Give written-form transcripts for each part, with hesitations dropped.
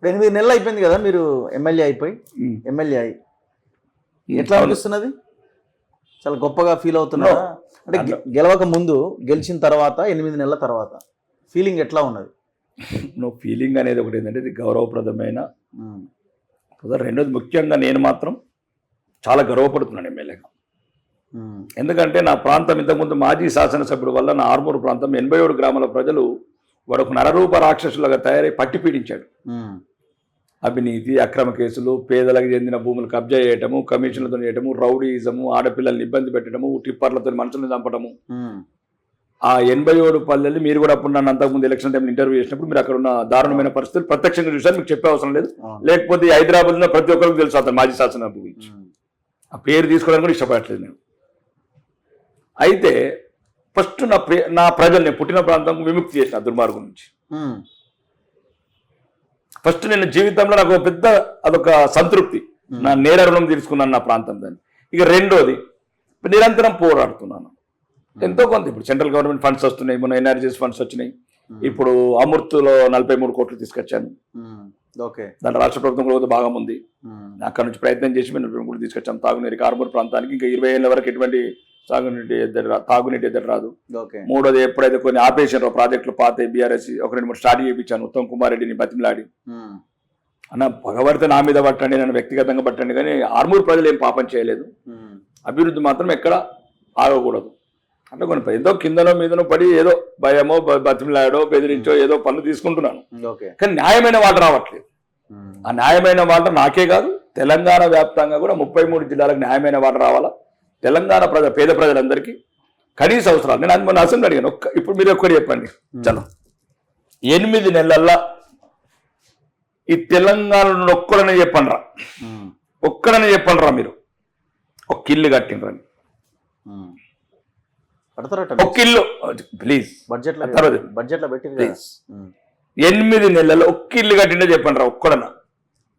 8 నెలలు అయిపోయింది కదా మీరు ఎమ్మెల్యే అయిపోయి, ఎమ్మెల్యే అయి ఎట్లా అనిపిస్తున్నది? చాలా గొప్పగా ఫీల్ అవుతున్నారా? అంటే గెలవక ముందు, గెలిచిన తర్వాత 8 నెలల తర్వాత ఫీలింగ్ ఎట్లా ఉన్నది? ఫీలింగ్ అనేది ఒకటి ఏంటంటే ఇది గౌరవప్రదమైన, రెండోది ముఖ్యంగా నేను మాత్రం చాలా గర్వపడుతున్నాను ఎమ్మెల్యేగా. ఎందుకంటే నా ప్రాంతం ఇంతకుముందు మాజీ శాసనసభ్యుడు వల్ల నా ఆర్మూరు ప్రాంతం 87 గ్రామాల ప్రజలు వాడొక నరరూప రాక్షసులుగా తయారై పట్టి పీడించాడు. అవినీతి, అక్రమ కేసులు, పేదలకు చెందిన భూములు కబ్జా చేయటము, కమిషన్లతో చేయటము, రౌడీజము, ఆడపిల్లల్ని ఇబ్బంది పెట్టడము, టిప్పర్లతో మనుషులను చంపడము. ఆ 87 పల్లెలు మీరు కూడా అప్పుడు నన్ను అంతకుముందు ఎలక్షన్ టైంలో ఇంటర్వ్యూ చేసినప్పుడు మీరు అక్కడ ఉన్న దారుణమైన పరిస్థితులు ప్రత్యక్షంగా చూసారు. మీకు చెప్పే అవసరం లేదు. లేకపోతే హైదరాబాద్లో ప్రతి ఒక్కరికి తెలుసు అతను మాజీ శాసనసభ్యుడు గురించి. ఆ పేరు తీసుకోవడానికి కూడా ఇష్టపడట్లేదు నేను. అయితే ఫస్ట్ నా ప్రజలు, నేను పుట్టిన ప్రాంతం విముక్తి చేసిన దుర్మార్గం నుంచి. ఫస్ట్ నేను జీవితంలో నాకు పెద్ద అదొక సంతృప్తి, నా నేర రుణం తీర్చుకున్నాను నా ప్రాంతం దాన్ని. ఇక రెండోది నిరంతరం పోరాడుతున్నాను ఎంతో కొంత. ఇప్పుడు సెంట్రల్ గవర్నమెంట్ ఫండ్స్ వస్తున్నాయి, మొన్న ఎన్ఆర్జీఎస్ ఫండ్స్ వచ్చినాయి. ఇప్పుడు అమృత్లో 43 కోట్లు తీసుకొచ్చాను. దాంట్లో రాష్ట్ర ప్రభుత్వం కూడా భాగం ఉంది. అక్కడ నుంచి ప్రయత్నం చేసి మేము 43 కోట్లు తీసుకొచ్చాం తాగునీరు ఆర్మూర్ ప్రాంతానికి. ఇంకా 20 ఏళ్ళ వరకు ఎటువంటి తాగునీటి ఎద్దరు రాదు. మూడోది ఎప్పుడైతే కొన్ని ఆపేషన్ ప్రాజెక్టులు పాత బీఆర్ఎస్ 1-2 స్టార్ట్ చేయించాను ఉత్తమ్ కుమార్ రెడ్డిని బతిమలాడి. అన్న పగబడితే నా మీద పట్టండి, నన్ను వ్యక్తిగతంగా పట్టండి, కానీ ఆర్మూర్ ప్రజలు ఏం పాపం చేయలేదు. అభివృద్ధి మాత్రం ఎక్కడ ఆగకూడదు. అంటే కొన్ని ఏదో కిందనో మీదనో పడి ఏదో భయమో బతిమలాడో బెదిరించో ఏదో పనులు తీసుకుంటున్నాను, కానీ న్యాయమైన వాటర్ రావట్లేదు. ఆ న్యాయమైన వాటర్ నాకే కాదు తెలంగాణ వ్యాప్తంగా కూడా 33 జిల్లాలకు న్యాయమైన వాటర్ రావాలా. తెలంగాణ పేద ప్రజలందరికీ కనీస అవసరాలు. నేను మొన్న అసెంబ్లీ అడిగాను, ఇప్పుడు మీరు ఒక్కటి చెప్పండి చలో 8 నెలల్లో ఈ తెలంగాణలో ఒక్కడనే చెప్పండి రా మీరు ఒక ఇల్లు కట్టినరని. ఒక ఇల్లు ప్లీజ్ బడ్జెట్లో 8 నెలల్లో ఒక్క ఇల్లు కట్టిండే చెప్పండి రా ఒక్కడన.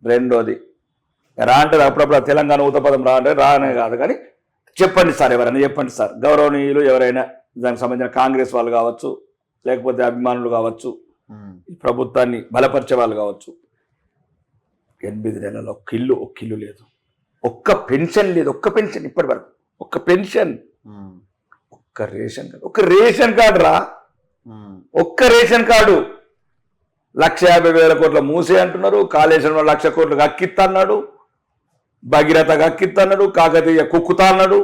రెండోది రా అంటే అప్పుడప్పుడు తెలంగాణ ఊతపదం రా అంటే రానే కాదు, కానీ చెప్పండి సార్, ఎవరైనా చెప్పండి సార్, గౌరవనీయులు ఎవరైనా దానికి సంబంధించిన కాంగ్రెస్ వాళ్ళు కావచ్చు, లేకపోతే అభిమానులు కావచ్చు, ప్రభుత్వాన్ని బలపరిచే వాళ్ళు కావచ్చు. 8 నెలల్లో ఒక్క ఇల్లు లేదు, ఒక్క పెన్షన్ లేదు, ఒక్క పెన్షన్ ఇప్పటి వరకు, ఒక్క పెన్షన్, ఒక్క రేషన్ కార్డు రా, ఒక్క రేషన్ కార్డు. 1,50,000 కోట్ల మూసే అంటున్నారు, కాళేశ్వరంలో 1,00,000 కోట్లు అక్కిత్తా అన్నాడు, భగీరథగా అక్కిత్తా అన్నాడు, కాకతీయ కుక్కుతా అన్నాడు,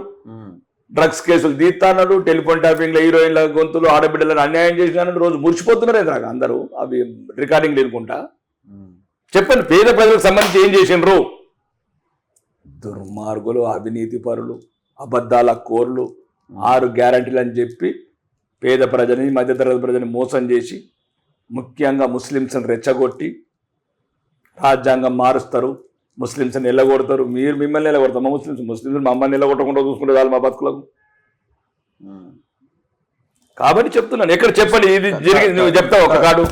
డ్రగ్స్ కేసులు తీస్తా అన్నాడు, టెలిఫోన్ ట్యాపింగ్లో హీరోయిన్ల గొంతులు ఆడబిడ్డలను అన్యాయం చేసినాడు. రోజు మురిసిపోతున్నారు ఎదురాగా అందరూ అవి రికార్డింగ్ లేనుకుంటా. చెప్పండి పేద ప్రజలకు సంబంధించి ఏం చేసినారు? దుర్మార్గులు, అవినీతి పరులు, అబద్ధాల కోర్లు, 6 గ్యారంటీలు అని చెప్పి పేద ప్రజని మధ్యతరగతి ప్రజని మోసం చేసి ముఖ్యంగా ముస్లిమ్స్ని రెచ్చగొట్టి రాజ్యాంగం మారుస్తారు, ముస్లిమ్స్ని నిలగొడతారు. మిమ్మల్ని నిలగొడతారు, మా ముస్లిమ్స్ మమ్మల్ని నిలగొట్టకుండా చూసుకుంటే చాలు మా బతుకులకు. కాబట్టి చెప్తున్నాను, ఎక్కడ చెప్పండి ఇది జరిగింది, నువ్వు చెప్తావు ఒక కాడు.